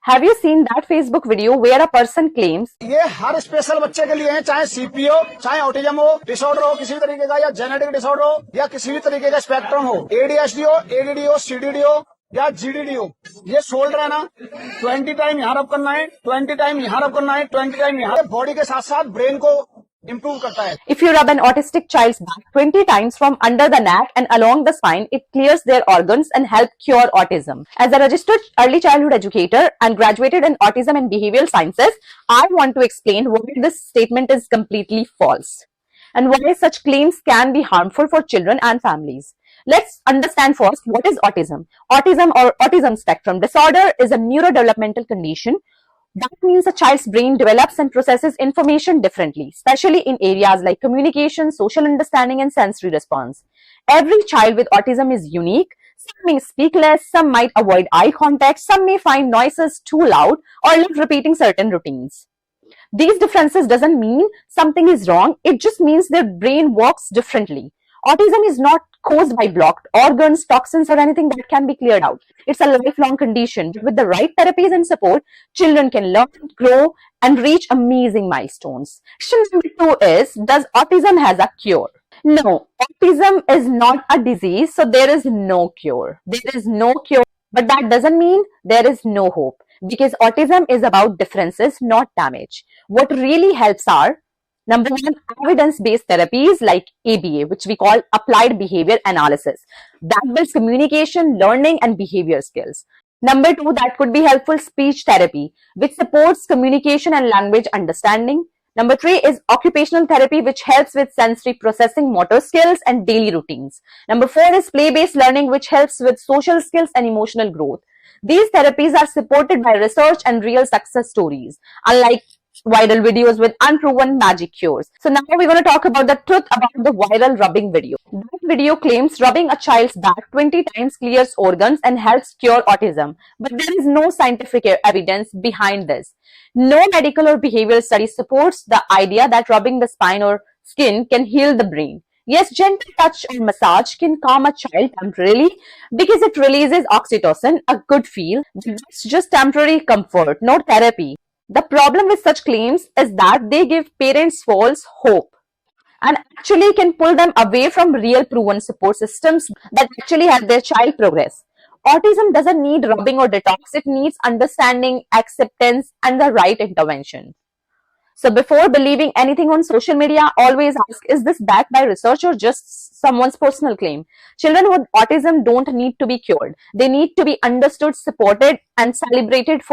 Have you seen that Facebook video where a person claims ये हर special बच्चे के लिए है, चाहे सीपीओ, चाहे ऑटिज्म हो, डिसऑर्डर हो किसी भी तरीके का, या जेनेटिक डिसऑर्डर हो, या किसी भी तरीके का स्पेक्ट्रम हो, एडीएचडी हो, एडीडी हो, सीडीडी हो या जीडीडी हो, ये शोल्डर है ना 20 टाइम यहाँ रब करना है, 20 टाइम यहाँ रब करना है, 20 टाइम यहाँ, बॉडी के साथ साथ ब्रेन को improve करता है. if you rub an autistic child's back 20 times from under the neck and along the spine, it clears their organs and help cure autism. As a registered early childhood educator and graduated in autism and behavioral sciences, I want to explain why this statement is completely false and why such claims can be harmful for children and families. Let's understand first what is autism. Autism or autism spectrum disorder is a neurodevelopmental condition. That means a child's brain develops and processes information differently, especially in areas like communication, social understanding, and sensory response. Every child with autism is unique. Some may speak less, some might avoid eye contact, some may find noises too loud or love repeating certain routines. These differences doesn't mean something is wrong, it just means their brain works differently. Autism is not caused by blocked organs, toxins, or anything that can be cleared out. It's a lifelong condition. With the right therapies and support, children can learn, grow, and reach amazing milestones. Question number 2 is, does autism has a cure? No, autism is not a disease, so there is no cure. There is no cure, but that doesn't mean there is no hope, because autism is about differences, not damage. What really helps are, number 1, evidence-based therapies like ABA, which we call applied behavior analysis. That builds communication, learning, and behavior skills. Number 2, that could be helpful speech therapy, which supports communication and language understanding. Number 3 is occupational therapy, which helps with sensory processing, motor skills, and daily routines. Number 4 is play-based learning, which helps with social skills and emotional growth. These therapies are supported by research and real success stories, unlike viral videos with unproven magic cures. So now we're going to talk about the truth about the viral rubbing video. That video claims rubbing a child's back 20 times clears organs and helps cure autism. But there is no scientific evidence behind this. No medical or behavioral study supports the idea that rubbing the spine or skin can heal the brain. Yes, gentle touch or massage can calm a child temporarily because it releases oxytocin, a good feel. It's just temporary comfort, not therapy. The problem with such claims is that they give parents false hope and actually can pull them away from real proven support systems that actually help their child progress. Autism doesn't need rubbing or detox, it needs understanding, acceptance, and the right intervention. So before believing anything on social media, always ask, is this backed by research or just someone's personal claim? Children with autism don't need to be cured. They need to be understood, supported, and celebrated for